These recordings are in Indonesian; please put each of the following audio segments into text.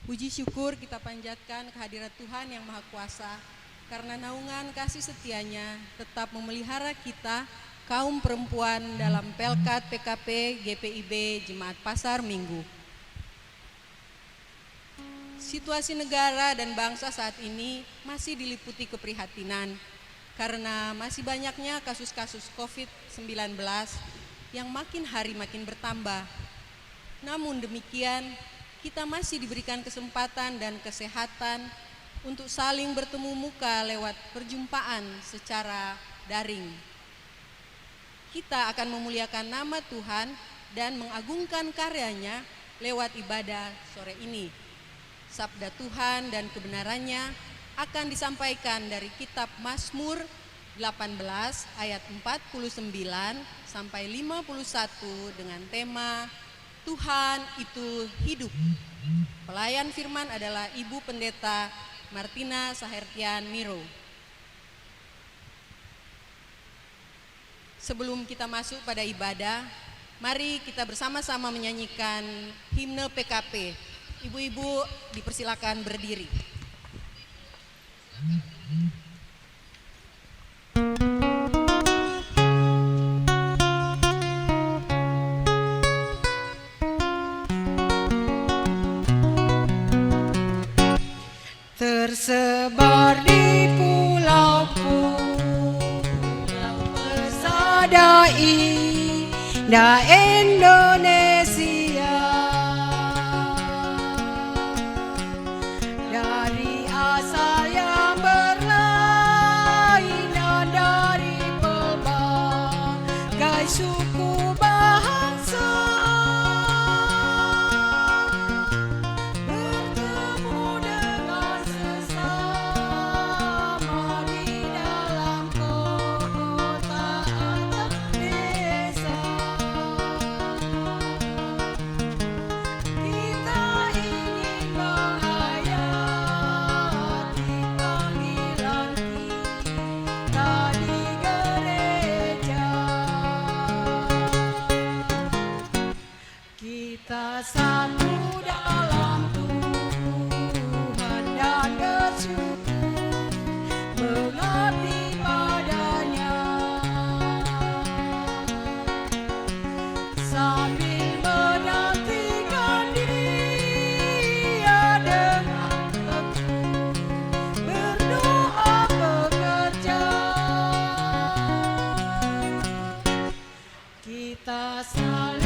Puji syukur kita panjatkan kehadirat Tuhan yang Maha Kuasa, karena naungan kasih setianya tetap memelihara kita, kaum perempuan dalam Pelkat PKP GPIB Jemaat Pasar Minggu. Situasi negara dan bangsa saat ini masih diliputi keprihatinan, karena masih banyaknya kasus-kasus COVID-19 yang makin hari makin bertambah. Namun demikian, kita masih diberikan kesempatan dan kesehatan untuk saling bertemu muka lewat perjumpaan secara daring. Kita akan memuliakan nama Tuhan dan mengagungkan karyanya lewat ibadah sore ini. Sabda Tuhan dan kebenarannya akan disampaikan dari kitab Mazmur 18 ayat 49 sampai 51 dengan tema Tuhan itu hidup. Pelayan firman adalah Ibu Pendeta Martina Sahertian Miro. Sebelum kita masuk pada ibadah, mari kita bersama-sama menyanyikan himne PKP. Ibu-ibu dipersilakan berdiri. Tersebar di pulau-pulau pesada indah Indonesia, dari asal yang berlainan, dari pelbagai suku bangsa. Kita satu dalam Tuhan dan bersyukur mengabdi padanya, sambil menantikan Dia dengan tekun berdoa bekerja. Kita saling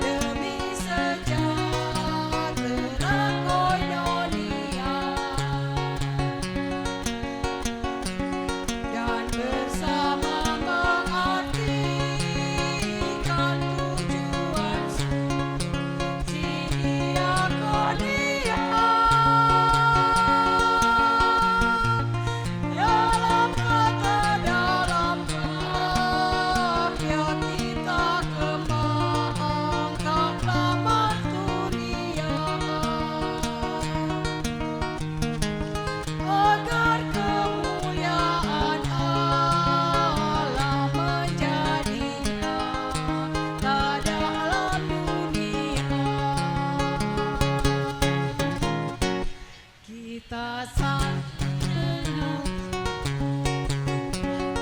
demi sejahtera Indonesia, dan bersama mengartikan tujuan suci diakonia. Dalam kata, dalam karya kita kembangkan nama dunia, agar kemuliaan Allah menjadi nyata dalam dunia. Kita santun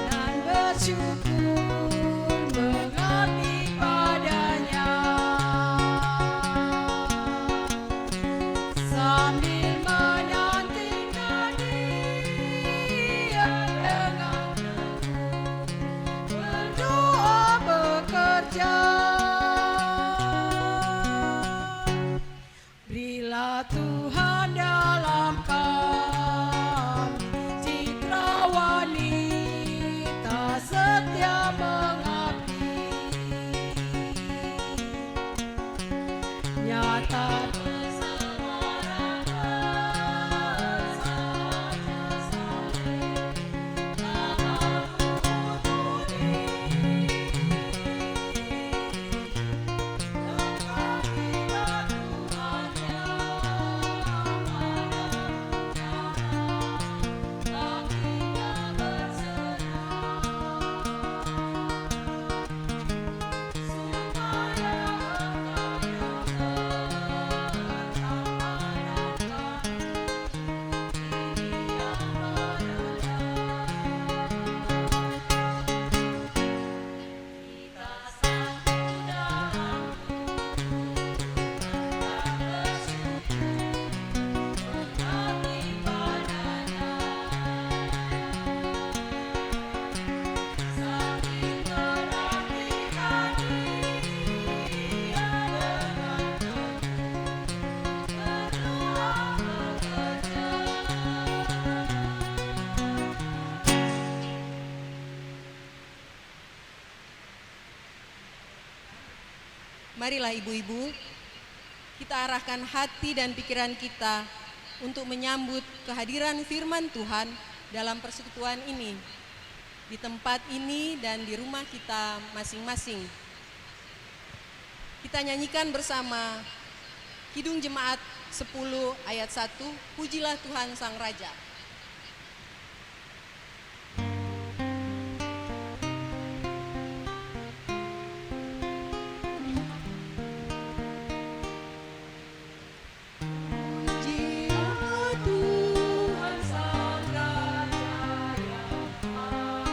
dan bersyukur mengabdi padanya, sambil menantikan Dia dengan tekun berdoa bekerja. Berilah Tuhan dalam kami citra wanita setia mengabdi, nyata bersama saja saling mengampuni, dan kabila Tuhan yang ada, Marilah ibu-ibu, kita arahkan hati dan pikiran kita untuk menyambut kehadiran firman Tuhan dalam persekutuan ini, di tempat ini dan di rumah kita masing-masing. Kita nyanyikan bersama Kidung Jemaat 10 ayat 1, Pujilah Tuhan Sang Raja. Pujilah Tuhan Sang Raja yang Maha Mulia, segenap hati dan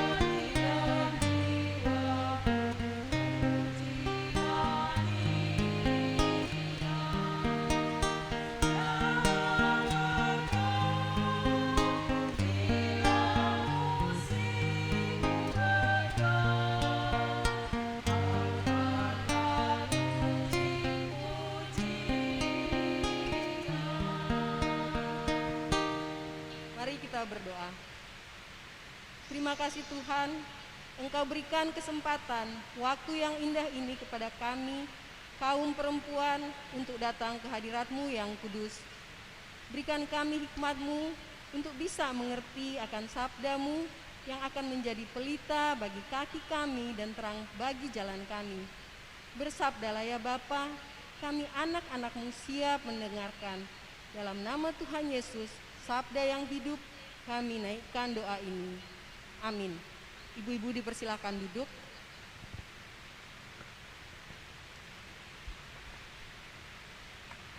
jiwa pujilah Mari kita berdoa. Terima kasih Tuhan, Engkau berikan kesempatan waktu yang indah ini kepada kami, kaum perempuan, untuk datang ke hadirat-Mu yang kudus. Berikan kami hikmat-Mu untuk bisa mengerti akan sabda-Mu yang akan menjadi pelita bagi kaki kami dan terang bagi jalan kami. Bersabdalah ya Bapa, kami anak-anak-Mu siap mendengarkan. Dalam nama Tuhan Yesus, sabda yang hidup, kami naikkan doa ini. Amin. Ibu-ibu dipersilakan duduk.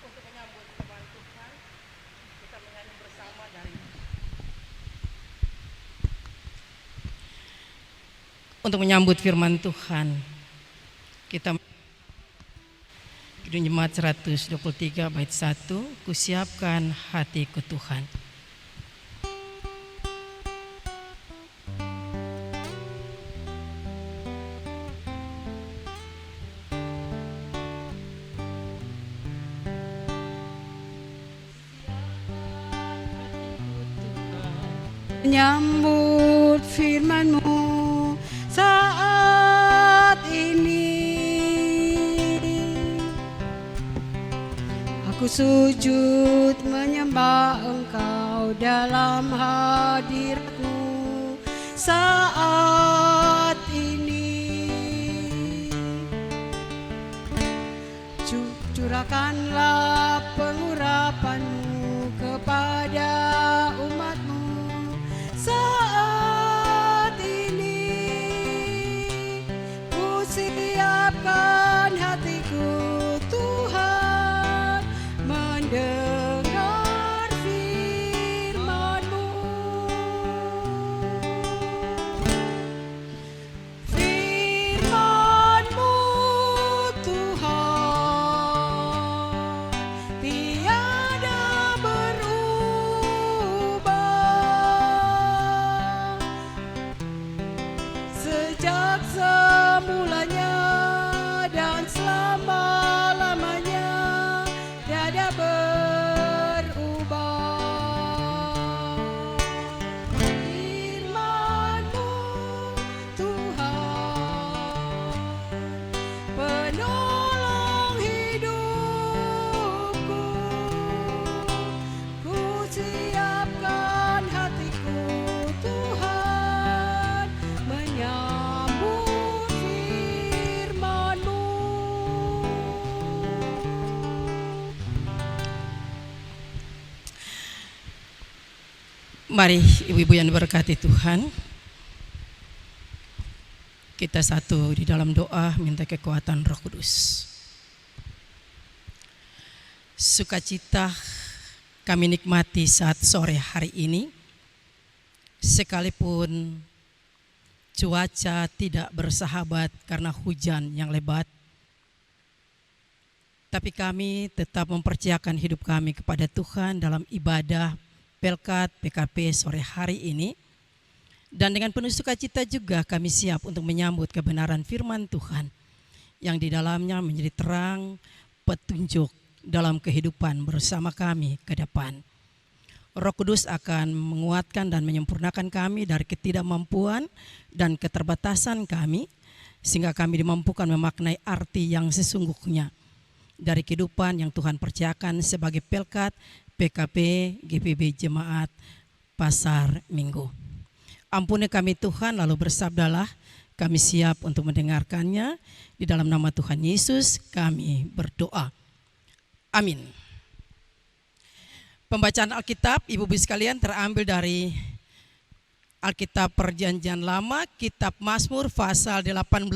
Untuk menyambut firman Tuhan, kita menyanyi bersama dari Untuk menyambut firman Tuhan, kita Kidung Jemaat 123 bait 1, Kusiapkan hatiku Tuhan. Menyambut firman-Mu saat ini, aku sujud menyembah Engkau dalam hadirat-Mu saat ini. Curahkanlah pengurapan-Mu kepada umat-Mu saat ini. Ku siapkan hatiku Tuhan, mendengar firman-Mu. Firman-Mu Tuhan tiada berubah, sejak semulanya dan selama-lamanya tiada berubah. Firman-Mu Tuhan, penolong hidupku, ku siapkan hatiku Tuhan, menyambut firman-Mu. Mari ibu-ibu yang diberkati Tuhan, kita satu di dalam doa minta kekuatan Roh Kudus. Sukacita kami nikmati saat sore hari ini, sekalipun cuaca tidak bersahabat karena hujan yang lebat, tapi kami tetap mempercayakan hidup kami kepada Tuhan dalam ibadah Pelkat PKP sore hari ini. Dan dengan penuh sukacita juga kami siap untuk menyambut kebenaran firman Tuhan yang di dalamnya menjadi terang petunjuk dalam kehidupan bersama kami ke depan. Roh Kudus akan menguatkan dan menyempurnakan kami dari ketidakmampuan dan keterbatasan kami, sehingga kami dimampukan memaknai arti yang sesungguhnya dari kehidupan yang Tuhan percayakan sebagai pelkat PKP GPB Jemaat Pasar Minggu. Ampuni kami Tuhan, lalu bersabdalah, kami siap untuk mendengarkannya. Di dalam nama Tuhan Yesus kami berdoa. Amin. Pembacaan Alkitab, Ibu-ibu sekalian, terambil dari Alkitab Perjanjian Lama, Kitab Mazmur pasal 18,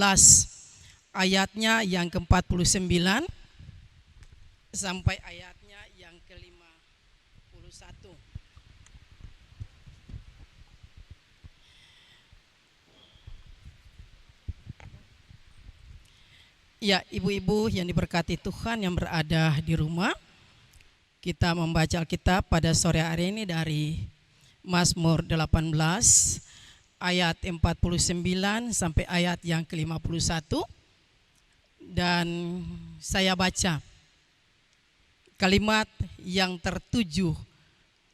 ayatnya yang ke-49 sampai ayatnya yang ke-51. Ya, ibu-ibu yang diberkati Tuhan yang berada di rumah, kita membaca Alkitab pada sore hari ini dari Mazmur 18 ayat 49 sampai ayat yang ke-51, dan saya baca kalimat yang tertuju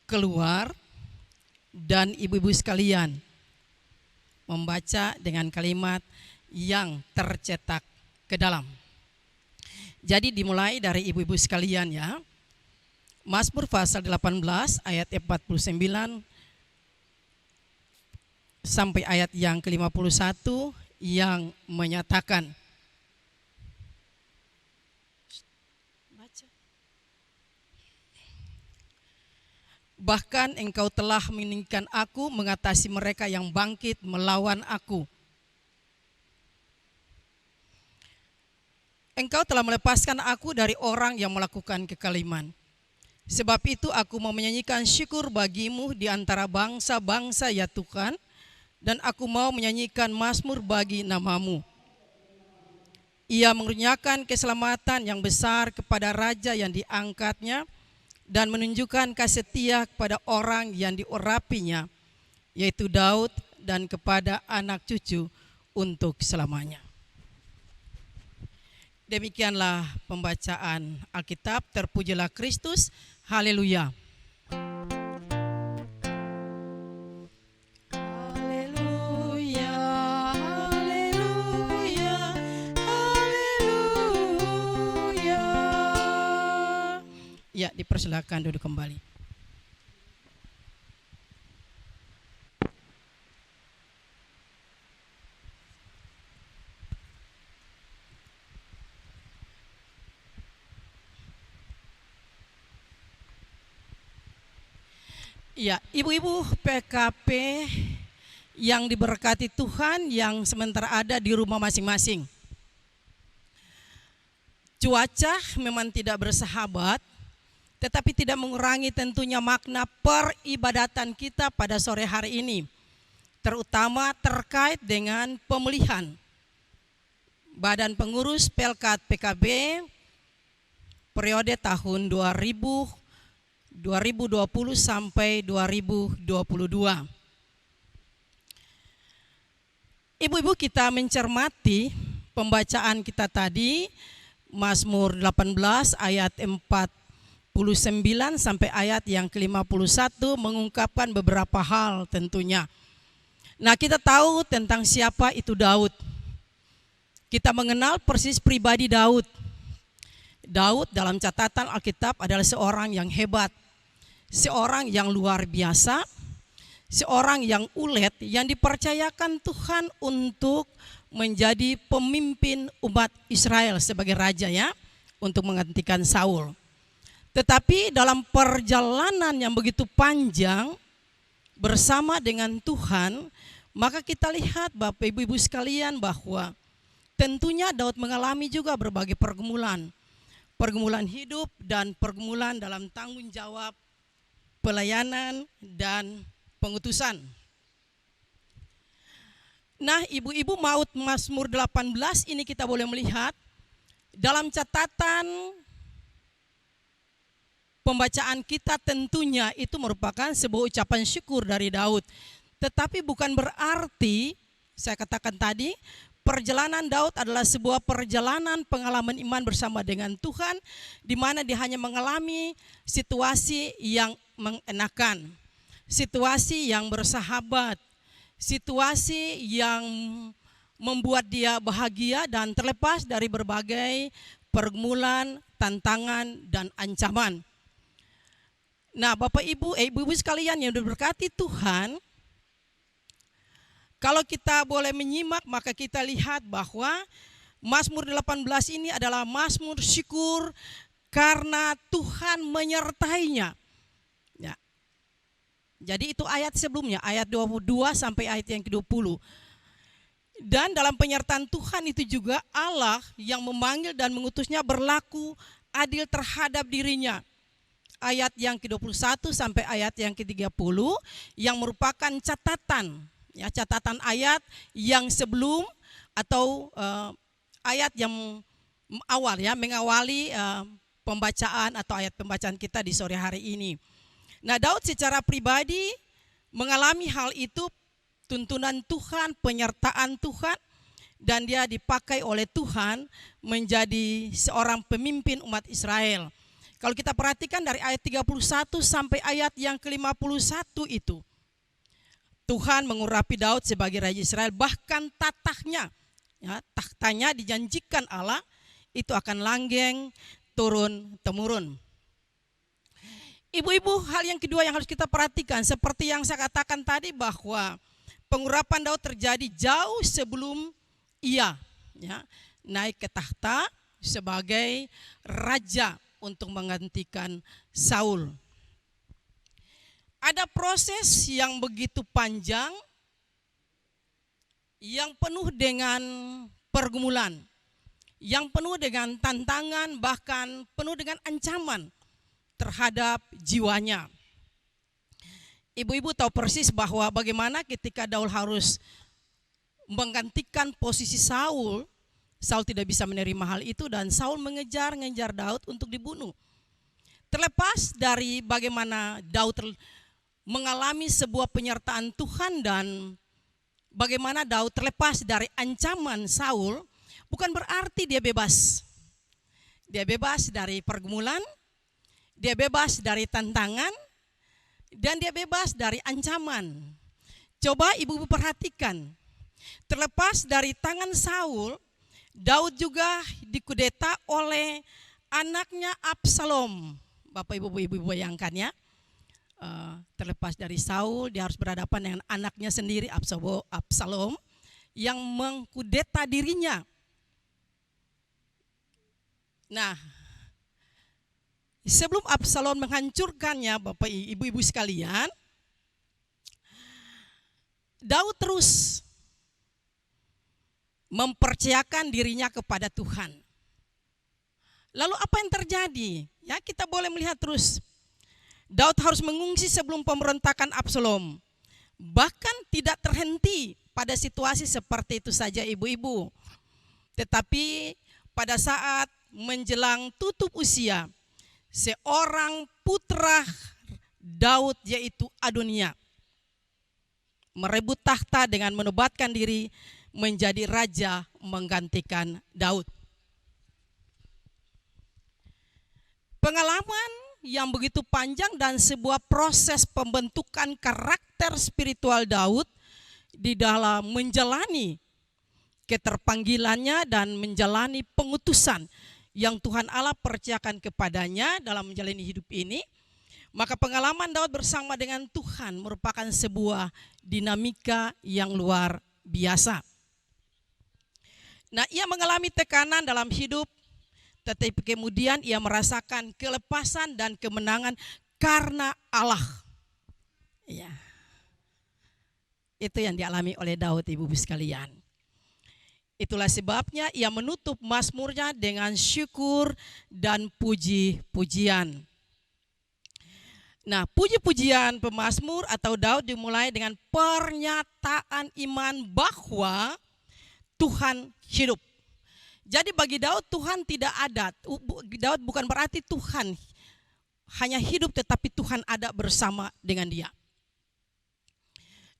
keluar dan ibu-ibu sekalian membaca dengan kalimat yang tercetak ke dalam. Jadi dimulai dari ibu-ibu sekalian ya. Mazmur pasal 18 ayat 49 sampai ayat yang ke-51 yang menyatakan, bahkan engkau telah meninggikan aku mengatasi mereka yang bangkit melawan aku. Engkau telah melepaskan aku dari orang yang melakukan kekaliman. Sebab itu aku mau menyanyikan syukur bagimu di antara bangsa-bangsa ya Tuhan, dan aku mau menyanyikan mazmur bagi namamu. Ia mengerjakan keselamatan yang besar kepada raja yang diangkatnya, dan menunjukkan kasih setia kepada orang yang diurapinya, yaitu Daud, dan kepada anak cucu untuk selamanya. Demikianlah pembacaan Alkitab. Terpujilah Kristus. Haleluya. Haleluya, haleluya, haleluya. Ya, dipersilakan duduk kembali. Ya, ibu-ibu PKP yang diberkati Tuhan yang sementara ada di rumah masing-masing. Cuaca memang tidak bersahabat, tetapi tidak mengurangi tentunya makna peribadatan kita pada sore hari ini, terutama terkait dengan pemulihan. Badan Pengurus Pelkat PKB periode tahun 2020 sampai 2022. Ibu-ibu, kita mencermati pembacaan kita tadi, Mazmur 18 ayat 49 sampai ayat yang ke-51 mengungkapkan beberapa hal tentunya. Nah, kita tahu tentang siapa itu Daud. Kita mengenal persis pribadi Daud. Daud dalam catatan Alkitab adalah seorang yang hebat, seorang yang luar biasa, seorang yang ulet yang dipercayakan Tuhan untuk menjadi pemimpin umat Israel sebagai raja ya, untuk menggantikan Saul. Tetapi dalam perjalanan yang begitu panjang bersama dengan Tuhan, maka kita lihat Bapak Ibu sekalian bahwa tentunya Daud mengalami juga berbagai pergumulan hidup dan pergumulan dalam tanggung jawab pelayanan dan pengutusan. Nah, ibu-ibu, maut Mazmur 18 ini kita boleh melihat dalam catatan pembacaan kita, tentunya itu merupakan sebuah ucapan syukur dari Daud. Tetapi bukan berarti, saya katakan tadi, perjalanan Daud adalah sebuah perjalanan pengalaman iman bersama dengan Tuhan, di mana dia hanya mengalami situasi yang mengenakan, situasi yang bersahabat, situasi yang membuat dia bahagia dan terlepas dari berbagai pergumulan, tantangan, dan ancaman. Nah, Bapak Ibu, Ibu-ibu sekalian yang diberkati Tuhan, kalau kita boleh menyimak, maka kita lihat bahwa Mazmur 18 ini adalah Mazmur syukur karena Tuhan menyertainya. Ya. Jadi itu ayat sebelumnya, ayat 22 sampai ayat yang ke-20. Dan dalam penyertaan Tuhan itu juga Allah yang memanggil dan mengutusnya berlaku adil terhadap dirinya. Ayat yang ke-21 sampai ayat yang ke-30 yang merupakan catatan. Ya, catatan ayat yang sebelum atau ayat yang awal, ya, mengawali pembacaan atau ayat pembacaan kita di sore hari ini. Nah, Daud secara pribadi mengalami hal itu, tuntunan Tuhan, penyertaan Tuhan, dan dia dipakai oleh Tuhan menjadi seorang pemimpin umat Israel. Kalau kita perhatikan dari ayat 31 sampai ayat yang ke-51 itu, Tuhan mengurapi Daud sebagai Raja Israel, bahkan tatahnya, ya, tahtanya dijanjikan Allah itu akan langgeng turun-temurun. Ibu-ibu, hal yang kedua yang harus kita perhatikan, seperti yang saya katakan tadi bahwa pengurapan Daud terjadi jauh sebelum ia, ya, naik ke tahta sebagai raja untuk menggantikan Saul. Ada proses yang begitu panjang, yang penuh dengan pergumulan, yang penuh dengan tantangan, bahkan penuh dengan ancaman terhadap jiwanya. Ibu-ibu tahu persis bahwa bagaimana ketika Daud harus menggantikan posisi Saul, Saul tidak bisa menerima hal itu dan Saul mengejar Daud untuk dibunuh. Terlepas dari bagaimana Daud mengalami sebuah penyertaan Tuhan dan bagaimana Daud terlepas dari ancaman Saul, bukan berarti dia bebas. Dia bebas dari pergumulan, dia bebas dari tantangan, dan dia bebas dari ancaman. Coba ibu-ibu perhatikan, terlepas dari tangan Saul, Daud juga dikudeta oleh anaknya Absalom. Bapak ibu-ibu bayangkan, ya. Terlepas dari Saul, dia harus berhadapan dengan anaknya sendiri, Absalom, yang mengkudeta dirinya. Nah, sebelum Absalom menghancurkannya, Bapak ibu-ibu sekalian, Daud terus mempercayakan dirinya kepada Tuhan. Lalu apa yang terjadi? Ya, kita boleh melihat terus. Daud harus mengungsi sebelum pemberontakan Absalom. Bahkan tidak terhenti pada situasi seperti itu saja, ibu-ibu. Tetapi pada saat menjelang tutup usia, seorang putra Daud yaitu Adonia merebut tahta dengan menobatkan diri menjadi raja menggantikan Daud. Pengalaman yang begitu panjang dan sebuah proses pembentukan karakter spiritual Daud di dalam menjalani keterpanggilannya dan menjalani pengutusan yang Tuhan Allah percayakan kepadanya dalam menjalani hidup ini. Maka pengalaman Daud bersama dengan Tuhan merupakan sebuah dinamika yang luar biasa. Nah, ia mengalami tekanan dalam hidup, tetapi kemudian ia merasakan kelepasan dan kemenangan karena Allah. Ya. Itu yang dialami oleh Daud, ibu-ibu sekalian. Itulah sebabnya ia menutup mazmurnya dengan syukur dan puji-pujian. Nah, puji-pujian pemazmur atau Daud dimulai dengan pernyataan iman bahwa Tuhan hidup. Jadi bagi Daud Tuhan tidak ada. Daud bukan berarti Tuhan hanya hidup, tetapi Tuhan ada bersama dengan dia.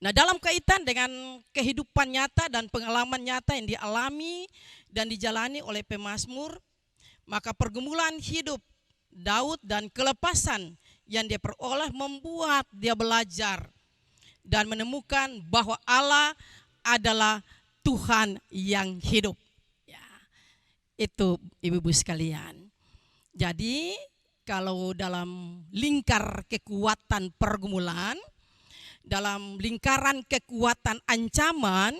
Nah, dalam kaitan dengan kehidupan nyata dan pengalaman nyata yang dialami dan dijalani oleh pemazmur, maka pergumulan hidup Daud dan kelepasan yang dia peroleh membuat dia belajar dan menemukan bahwa Allah adalah Tuhan yang hidup. Ya, itu ibu-ibu sekalian. Jadi kalau dalam lingkar kekuatan pergumulan, dalam lingkaran kekuatan ancaman,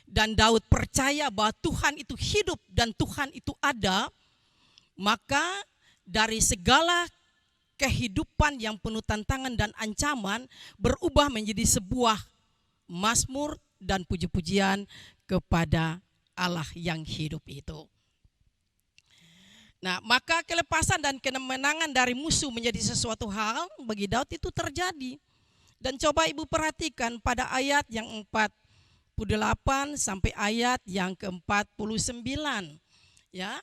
dan Daud percaya bahwa Tuhan itu hidup dan Tuhan itu ada, maka dari segala kehidupan yang penuh tantangan dan ancaman berubah menjadi sebuah mazmur dan puji-pujian kepada Allah yang hidup itu. Nah, maka kelepasan dan kemenangan dari musuh menjadi sesuatu hal bagi Daud itu terjadi. Dan coba ibu perhatikan pada ayat yang 48 sampai ayat yang ke-49. Ya.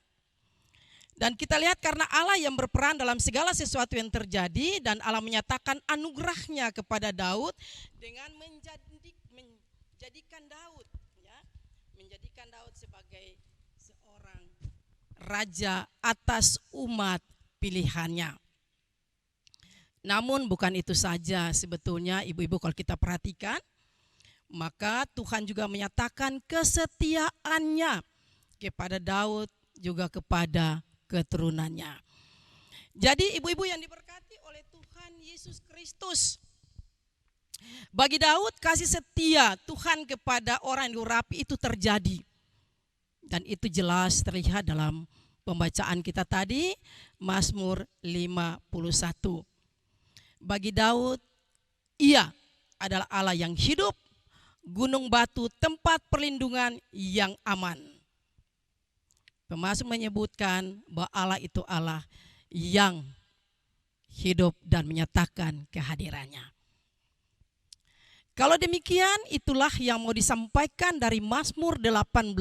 Dan kita lihat karena Allah yang berperan dalam segala sesuatu yang terjadi, dan Allah menyatakan anugerahnya kepada Daud dengan menjadikan Daud, ya, menjadikan Daud sebagai seorang raja atas umat pilihannya. Namun bukan itu saja sebetulnya ibu-ibu, kalau kita perhatikan, maka Tuhan juga menyatakan kesetiaannya kepada Daud juga kepada keturunannya. Jadi ibu-ibu yang diberkati oleh Tuhan Yesus Kristus, bagi Daud kasih setia Tuhan kepada orang yang diurapi itu terjadi. Dan itu jelas terlihat dalam pembacaan kita tadi, Mazmur 51. Bagi Daud, Ia adalah Allah yang hidup, gunung batu tempat perlindungan yang aman. Pemazmur menyebutkan bahwa Allah itu Allah yang hidup dan menyatakan kehadirannya. Kalau demikian, itulah yang mau disampaikan dari Mazmur 18.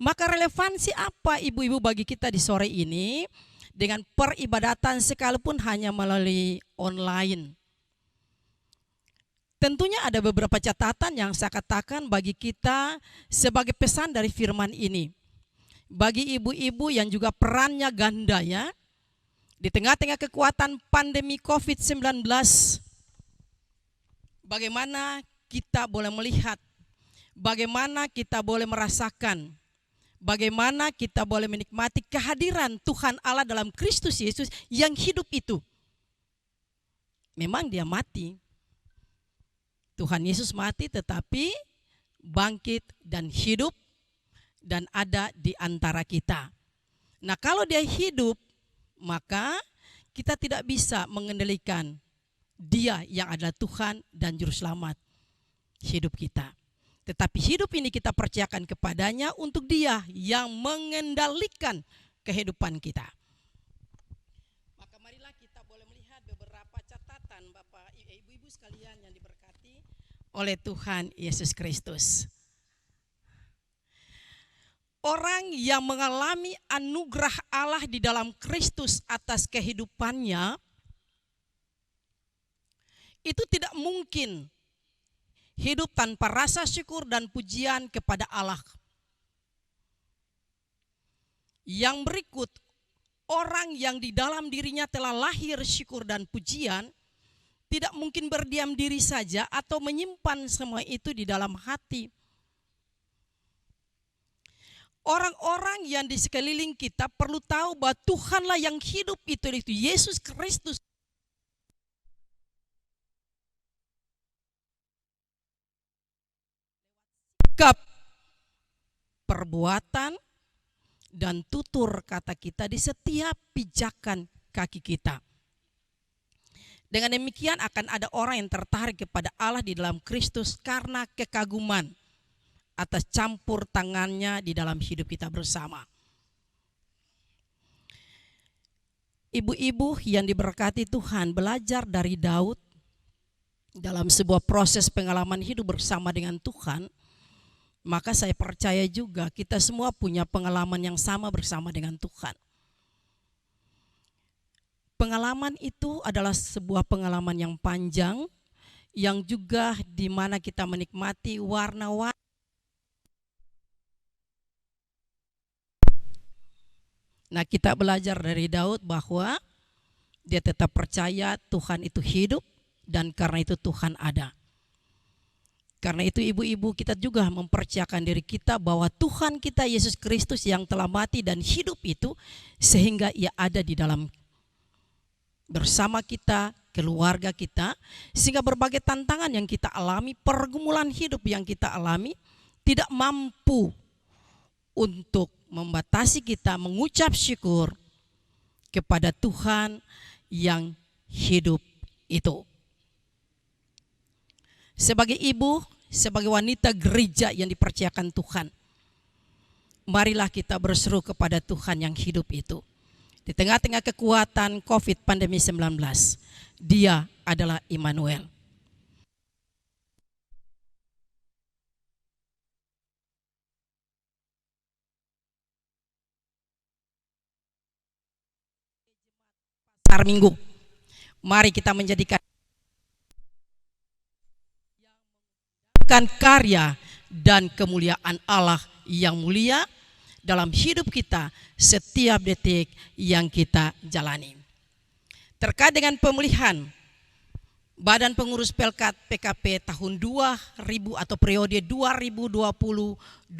Maka relevansi apa ibu-ibu bagi kita di sore ini dengan peribadatan sekalipun hanya melalui online? Tentunya ada beberapa catatan yang saya katakan bagi kita sebagai pesan dari firman ini. Bagi ibu-ibu yang juga perannya ganda, ya, di tengah-tengah kekuatan pandemi COVID-19, bagaimana kita boleh melihat, bagaimana kita boleh merasakan, bagaimana kita boleh menikmati kehadiran Tuhan Allah dalam Kristus Yesus yang hidup itu. Memang dia mati, Tuhan Yesus mati, tetapi bangkit dan hidup dan ada di antara kita. Nah, kalau dia hidup, maka kita tidak bisa mengendalikan Dia yang adalah Tuhan dan Juru Selamat hidup kita. Tetapi hidup ini kita percayakan kepadanya untuk Dia yang mengendalikan kehidupan kita. Maka marilah kita boleh melihat beberapa catatan Bapak Ibu-ibu sekalian yang diberkati oleh Tuhan Yesus Kristus. Orang yang mengalami anugerah Allah di dalam Kristus atas kehidupannya, itu tidak mungkin hidup tanpa rasa syukur dan pujian kepada Allah. Yang berikut, orang yang di dalam dirinya telah lahir syukur dan pujian, tidak mungkin berdiam diri saja atau menyimpan semua itu di dalam hati. Orang-orang yang di sekeliling kita perlu tahu bahwa Tuhanlah yang hidup itu Yesus Kristus. Sikap, perbuatan, dan tutur kata kita di setiap pijakan kaki kita. Dengan demikian akan ada orang yang tertarik kepada Allah di dalam Kristus karena kekaguman atas campur tangannya di dalam hidup kita bersama. Ibu-ibu yang diberkati Tuhan, belajar dari Daud dalam sebuah proses pengalaman hidup bersama dengan Tuhan, maka saya percaya juga kita semua punya pengalaman yang sama bersama dengan Tuhan. Pengalaman itu adalah sebuah pengalaman yang panjang, yang juga di mana kita menikmati warna-warni. Nah, kita belajar dari Daud bahwa dia tetap percaya Tuhan itu hidup dan karena itu Tuhan ada. Karena itu ibu-ibu, kita juga mempercayakan diri kita bahwa Tuhan kita Yesus Kristus yang telah mati dan hidup itu sehingga ia ada di dalam bersama kita, keluarga kita, sehingga berbagai tantangan yang kita alami, pergumulan hidup yang kita alami tidak mampu untuk membatasi kita mengucap syukur kepada Tuhan yang hidup itu. Sebagai ibu, sebagai wanita gereja yang dipercayakan Tuhan, marilah kita berseru kepada Tuhan yang hidup itu. Di tengah-tengah kekuatan COVID pandemi 19, Dia adalah Immanuel. Pasar Minggu, mari kita menjadikan karya dan kemuliaan Allah yang mulia dalam hidup kita setiap detik yang kita jalani. Terkait dengan pemulihan Badan Pengurus Pelkat PKP tahun 2000 atau periode 2020-2022,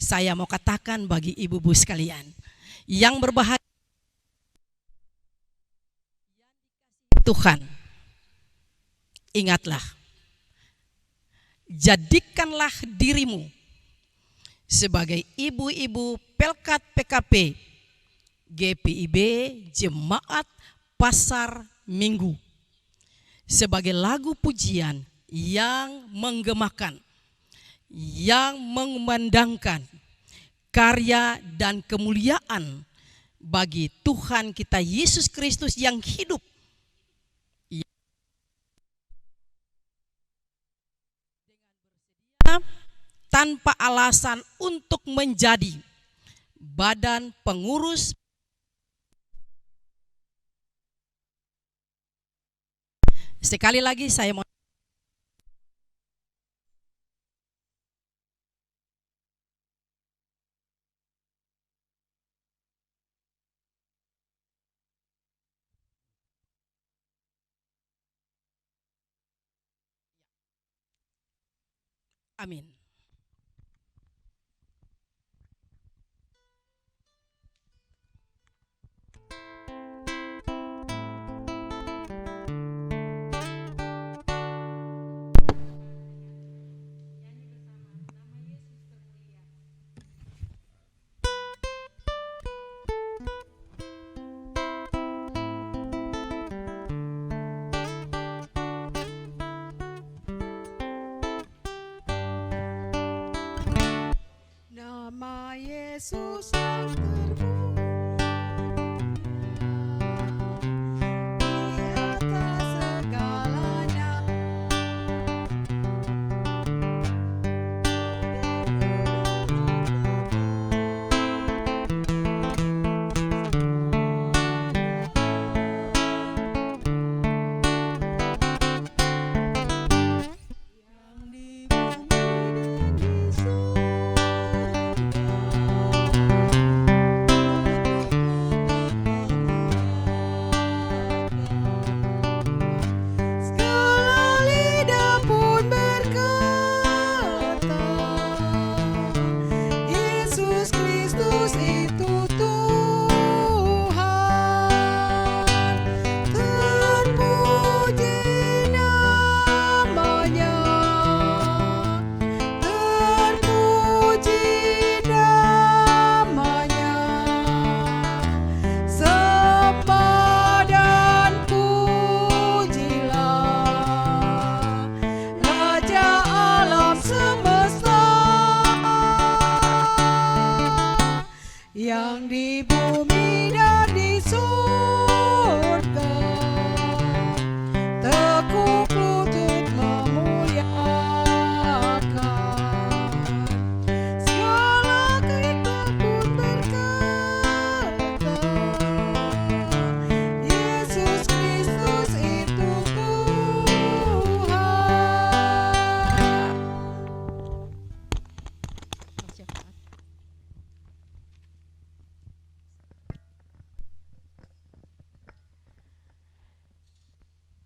saya mau katakan bagi ibu-ibu sekalian yang berbahagia, Tuhan, ingatlah, jadikanlah dirimu sebagai ibu-ibu Pelkat PKP GPIB Jemaat Pasar Minggu sebagai lagu pujian yang menggemakan, yang mengumandangkan karya dan kemuliaan bagi Tuhan kita Yesus Kristus yang hidup, tanpa alasan untuk menjadi badan pengurus. Sekali lagi saya mau amin. Nama Yesus yang termulia di atas segalanya. Yang di bumi dan di surga.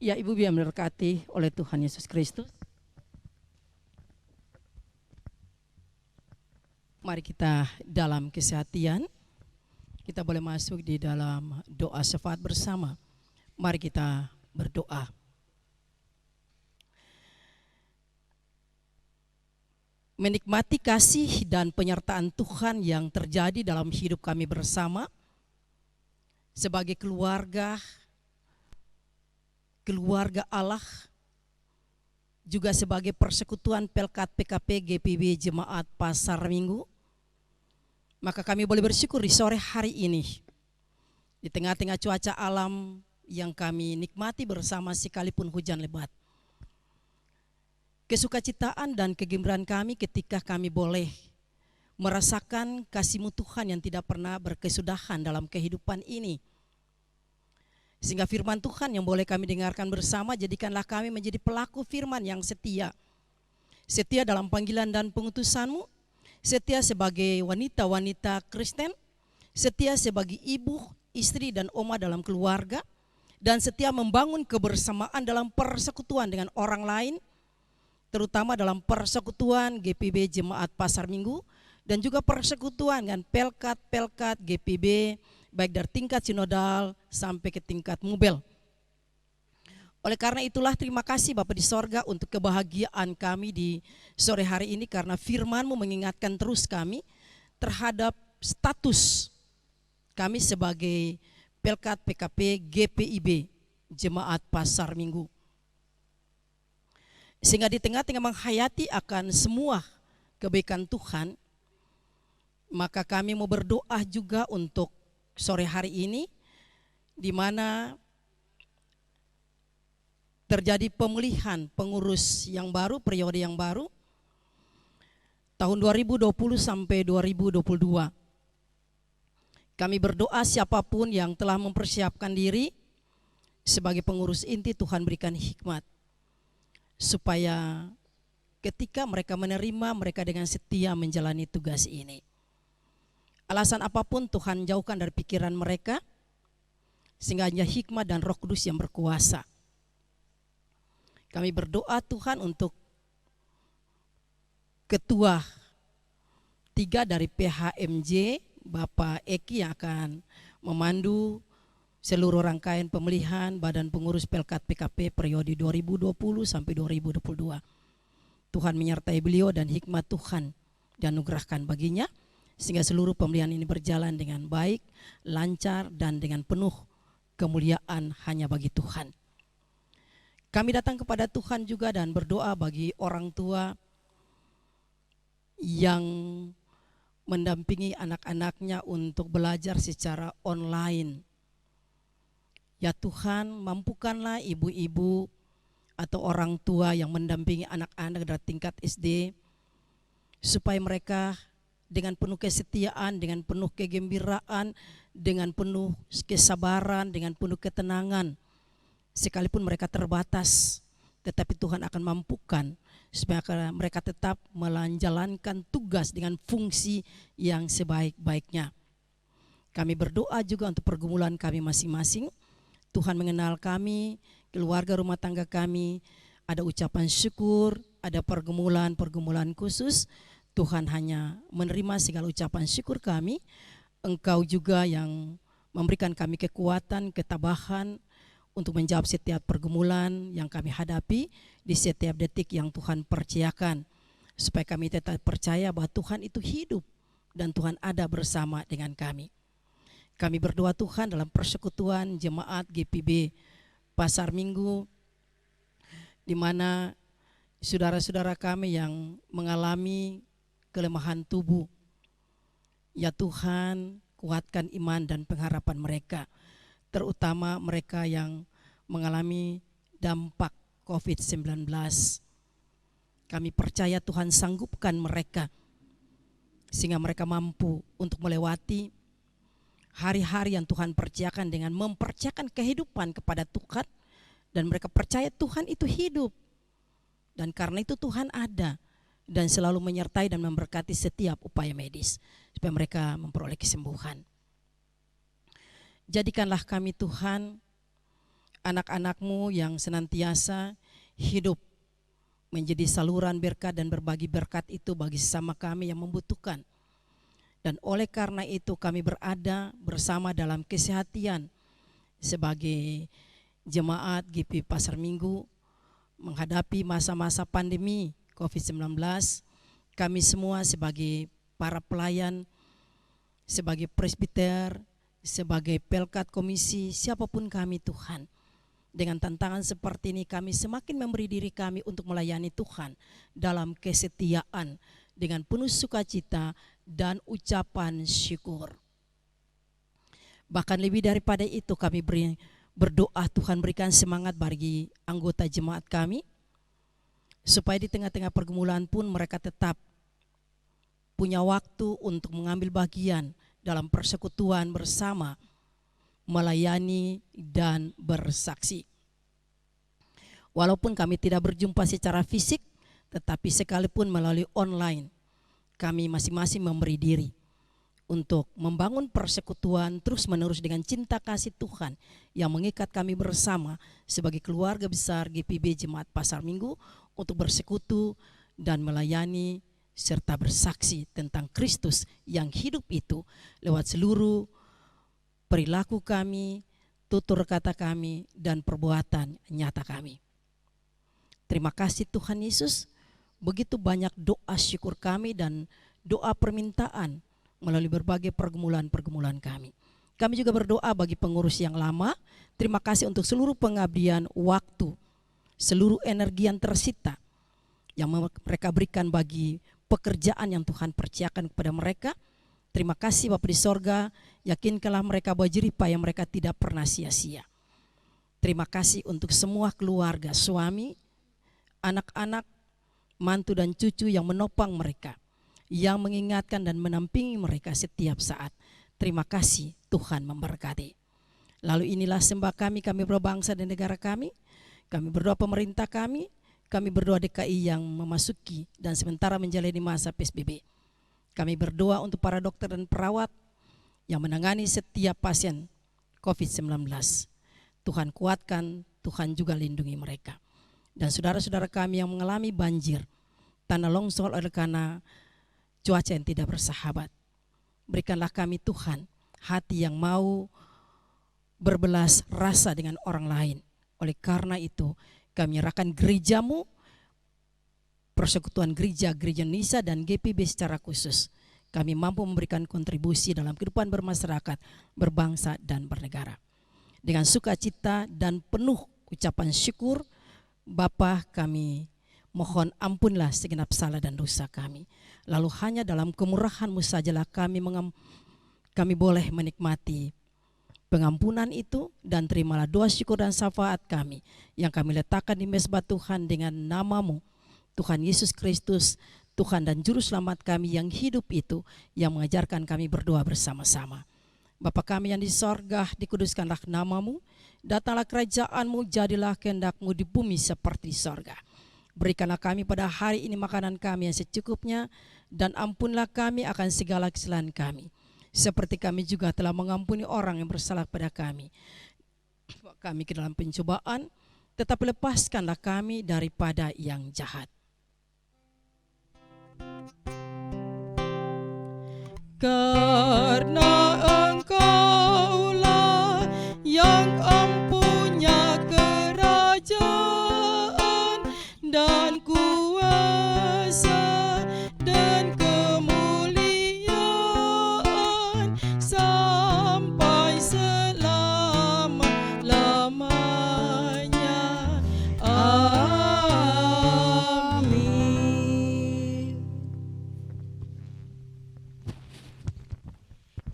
Ya, Ibu biar diberkati oleh Tuhan Yesus Kristus. Mari kita dalam kesehatian, kita boleh masuk di dalam doa syafaat bersama. Mari kita berdoa. Menikmati kasih dan penyertaan Tuhan yang terjadi dalam hidup kami bersama sebagai keluarga Allah, juga sebagai persekutuan Pelkat PKP GPIB Jemaat Pasar Minggu. Maka kami boleh bersyukur di sore hari ini, di tengah-tengah cuaca alam yang kami nikmati bersama sekalipun hujan lebat. Kesukacitaan dan kegembiraan kami ketika kami boleh merasakan kasih-Mu Tuhan yang tidak pernah berkesudahan dalam kehidupan ini. Sehingga firman Tuhan yang boleh kami dengarkan bersama, jadikanlah kami menjadi pelaku firman yang setia. Setia dalam panggilan dan pengutusan-Mu, setia sebagai wanita-wanita Kristen, setia sebagai ibu, istri dan oma dalam keluarga, dan setia membangun kebersamaan dalam persekutuan dengan orang lain, terutama dalam persekutuan GPIB Jemaat Pasar Minggu, dan juga persekutuan dengan pelkat-pelkat GPIB, baik dari tingkat sinodal sampai ke tingkat mubel. Oleh karena itulah terima kasih Bapa di sorga untuk kebahagiaan kami di sore hari ini, karena firman-Mu mengingatkan terus kami terhadap status kami sebagai Pelkat PKP GPIB Jemaat Pasar Minggu. Sehingga di tengah-tengah menghayati akan semua kebaikan Tuhan, maka kami mau berdoa juga untuk sore hari ini, di mana terjadi pemulihan pengurus yang baru, periode yang baru, tahun 2020 sampai 2022. Kami berdoa siapapun yang telah mempersiapkan diri sebagai pengurus inti, Tuhan berikan hikmat, supaya ketika mereka menerima, mereka dengan setia menjalani tugas ini. Alasan apapun Tuhan jauhkan dari pikiran mereka, sehingga hanya hikmat dan Roh Kudus yang berkuasa. Kami berdoa Tuhan untuk Ketua 3 dari PHMJ, Bapak Eki, yang akan memandu seluruh rangkaian pemilihan Badan Pengurus Pelkat PKP periode 2020 sampai 2022. Tuhan menyertai beliau dan hikmat Tuhan dianugerahkan baginya, sehingga seluruh pemilihan ini berjalan dengan baik, lancar, dan dengan penuh kemuliaan hanya bagi Tuhan. Kami datang kepada Tuhan juga dan berdoa bagi orang tua yang mendampingi anak-anaknya untuk belajar secara online. Ya Tuhan, mampukanlah ibu-ibu atau orang tua yang mendampingi anak-anak dari tingkat SD, supaya mereka dengan penuh kesetiaan, dengan penuh kegembiraan, dengan penuh kesabaran, dengan penuh ketenangan, sekalipun mereka terbatas, tetapi Tuhan akan mampukan supaya mereka tetap menjalankan tugas dengan fungsi yang sebaik-baiknya. Kami berdoa juga untuk pergumulan kami masing-masing. Tuhan mengenal kami, keluarga rumah tangga kami, ada ucapan syukur, ada pergumulan khusus. Tuhan hanya menerima segala ucapan syukur kami. Engkau juga yang memberikan kami kekuatan, ketabahan untuk menjawab setiap pergumulan yang kami hadapi di setiap detik yang Tuhan percayakan, supaya kami tetap percaya bahwa Tuhan itu hidup dan Tuhan ada bersama dengan kami. Kami berdoa Tuhan dalam persekutuan Jemaat GPIB Pasar Minggu, di mana saudara-saudara kami yang mengalami kelemahan tubuh, ya Tuhan, kuatkan iman dan pengharapan mereka, terutama mereka yang mengalami dampak COVID-19. Kami percaya Tuhan sanggupkan mereka, sehingga mereka mampu untuk melewati hari-hari yang Tuhan percayakan dengan mempercayakan kehidupan kepada Tuhan, dan mereka percaya Tuhan itu hidup, dan karena itu Tuhan ada dan selalu menyertai dan memberkati setiap upaya medis supaya mereka memperoleh kesembuhan. Jadikanlah kami Tuhan anak-anak-Mu yang senantiasa hidup menjadi saluran berkat dan berbagi berkat itu bagi sesama kami yang membutuhkan. Dan oleh karena itu kami berada bersama dalam kesehatan sebagai jemaat GP Pasar Minggu menghadapi masa-masa pandemi COVID-19. Kami semua sebagai para pelayan, sebagai presbiter, sebagai pelkat komisi, siapapun kami Tuhan. Dengan tantangan seperti ini kami semakin memberi diri kami untuk melayani Tuhan dalam kesetiaan dengan penuh sukacita dan ucapan syukur. Bahkan lebih daripada itu kami berdoa Tuhan berikan semangat bagi anggota jemaat kami supaya di tengah-tengah pergumulan pun mereka tetap punya waktu untuk mengambil bagian dalam persekutuan bersama, melayani dan bersaksi. Walaupun kami tidak berjumpa secara fisik, tetapi sekalipun melalui online, kami masing-masing memberi diri untuk membangun persekutuan terus-menerus dengan cinta kasih Tuhan yang mengikat kami bersama sebagai keluarga besar GPB Jemaat Pasar Minggu untuk bersekutu dan melayani serta bersaksi tentang Kristus yang hidup itu lewat seluruh perilaku kami, tutur kata kami, dan perbuatan nyata kami. Terima kasih Tuhan Yesus, begitu banyak doa syukur kami dan doa permintaan melalui berbagai pergumulan-pergumulan kami. Kami juga berdoa bagi pengurus yang lama, terima kasih untuk seluruh pengabdian waktu, seluruh energi yang tersita yang mereka berikan bagi pekerjaan yang Tuhan percayakan kepada mereka. Terima kasih Bapa di sorga, yakinkanlah mereka bahwa jerih payah mereka tidak pernah sia-sia. Terima kasih untuk semua keluarga, suami, anak-anak, mantu dan cucu yang menopang mereka, yang mengingatkan dan menampingi mereka setiap saat. Terima kasih, Tuhan memberkati. Lalu inilah sembah kami berdoa bangsa dan negara kami berdoa pemerintah kami berdoa DKI yang memasuki dan sementara menjalani masa PSBB. Kami berdoa untuk para dokter dan perawat yang menangani setiap pasien COVID-19. Tuhan kuatkan, Tuhan juga lindungi mereka. Dan saudara-saudara kami yang mengalami banjir, tanah longsor oleh karena cuaca yang tidak bersahabat. Berikanlah kami Tuhan hati yang mau berbelas rasa dengan orang lain. Oleh karena itu kami menyerahkan gerejamu, persekutuan gereja Nisa dan GPB secara khusus. Kami mampu memberikan kontribusi dalam kehidupan bermasyarakat, berbangsa dan bernegara. Dengan sukacita dan penuh ucapan syukur, Bapa kami mohon ampunlah segenap salah dan dosa kami. Lalu hanya dalam kemurahan-Mu sajalah kami boleh menikmati pengampunan itu, dan terimalah doa syukur dan syafaat kami yang kami letakkan di mezbah Tuhan dengan nama-Mu, Tuhan Yesus Kristus, Tuhan dan Juru Selamat kami yang hidup itu, yang mengajarkan kami berdoa bersama-sama. Bapa kami yang di sorga, dikuduskanlah nama-Mu, datanglah kerajaan-Mu, jadilah kehendak-Mu di bumi seperti di sorga. Berikanlah kami pada hari ini makanan kami yang secukupnya, dan ampunlah kami akan segala kesalahan kami, seperti kami juga telah mengampuni orang yang bersalah pada kami. Bawa kami ke dalam pencobaan, tetapi lepaskanlah kami daripada yang jahat. Karena Engkaulah yang empunya kerajaan dan kuasa dan kemuliaan sampai selama-lamanya. Amin.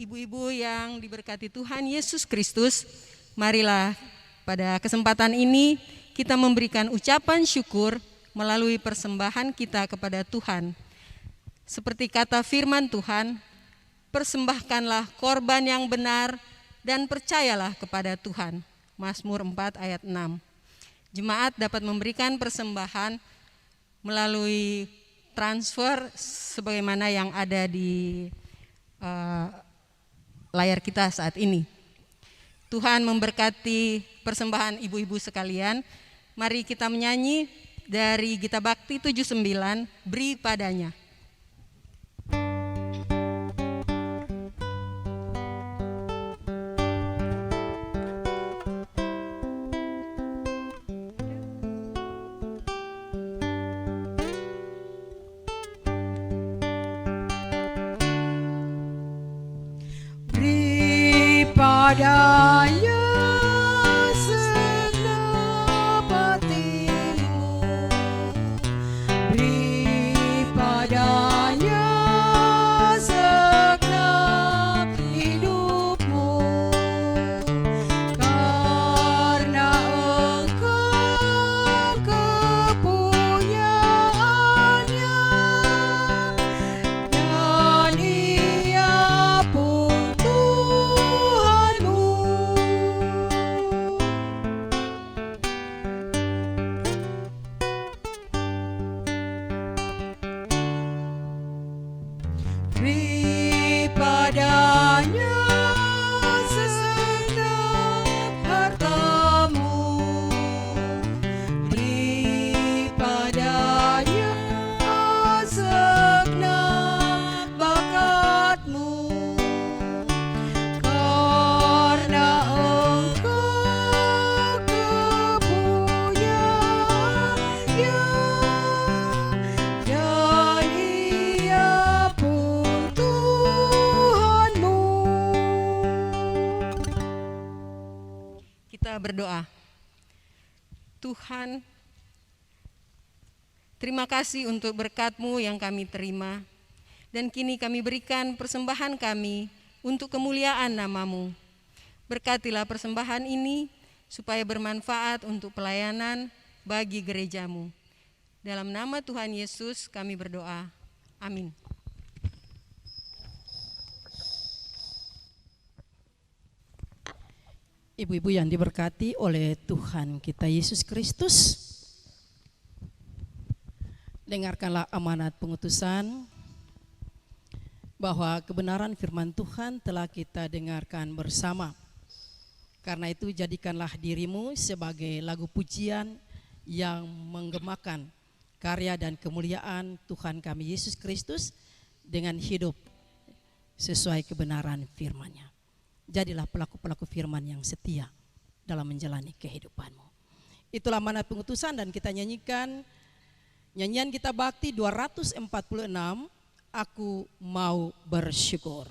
Ibu-ibu yang diberkati Tuhan Yesus Kristus, marilah pada kesempatan ini kita memberikan ucapan syukur melalui persembahan kita kepada Tuhan. Seperti kata firman Tuhan, persembahkanlah korban yang benar dan percayalah kepada Tuhan. Mazmur 4 ayat 6. Jemaat dapat memberikan persembahan melalui transfer sebagaimana yang ada di layar kita saat ini. Tuhan memberkati persembahan ibu-ibu sekalian. Mari kita menyanyi dari Gita Bakti 79, Beri Padanya. Beri padanya segenap hatimu, beri padanya segenap hidupmu, karena engkau kepunyaannya, dan Ia pun Tuhanmu. Beri padanya segenap hartamu, beri padanya segenap bakatmu, karena engkau kepunyaannya, dan Ia pun Tuhanmu. Kita berdoa. Tuhan, terima kasih untuk berkat-Mu yang kami terima, dan kini kami berikan persembahan kami untuk kemuliaan nama-Mu. Berkatilah persembahan ini supaya bermanfaat untuk pelayanan bagi gereja-Mu. Dalam nama Tuhan Yesus kami berdoa. Amin. Ibu-ibu yang diberkati oleh Tuhan kita Yesus Kristus, dengarkanlah amanat pengutusan bahwa kebenaran firman Tuhan telah kita dengarkan bersama. Karena itu jadikanlah dirimu sebagai lagu pujian yang menggemakan karya dan kemuliaan Tuhan kami Yesus Kristus dengan hidup sesuai kebenaran firman-Nya. Jadilah pelaku-pelaku firman yang setia dalam menjalani kehidupanmu. Itulah amanat pengutusan, dan kita nyanyikan nyanyian Gita Bakti 246, Aku Mau Bersyukur.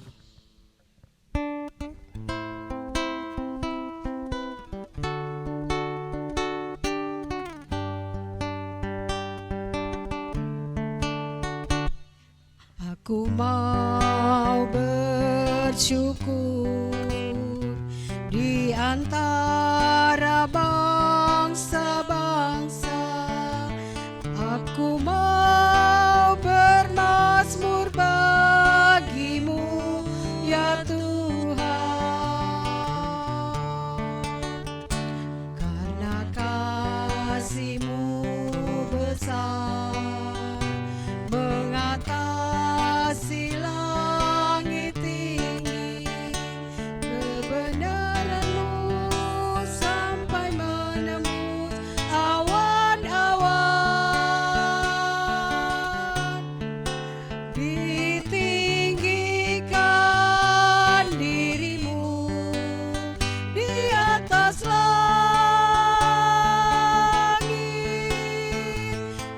Aku mau bersyukur di antara bangsa-bangsa. Aku mau bermazmur bagimu, ya Tuhan, karena kasih-Mu besar mengatasi langit tinggi, kebenaran-Mu sampai menembus awan-awan. Ditinggikan diri-Mu di atas langit,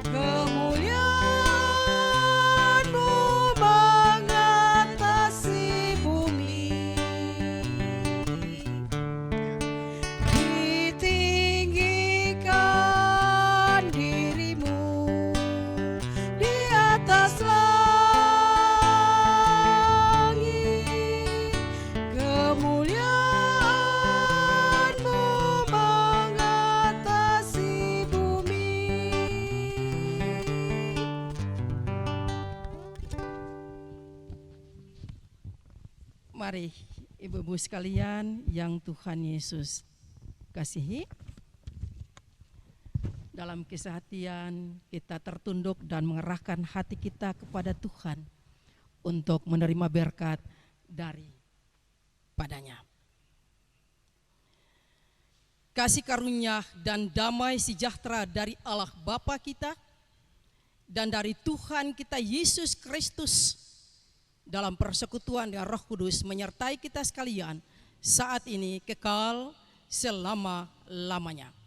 kemuliaan-Mu mengatasi bumi. Ditinggikan diri-Mu di atas langit, kemuliaan-Mu mengatasi bumi. Mari ibu-ibu sekalian yang Tuhan Yesus kasihi, dalam kesehatian kita tertunduk dan mengerahkan hati kita kepada Tuhan untuk menerima berkat dari padanya. kasih karunia dan damai sejahtera dari Allah Bapa kita dan dari Tuhan kita Yesus Kristus dalam persekutuan dengan Roh Kudus menyertai kita sekalian saat ini kekal selama-lamanya.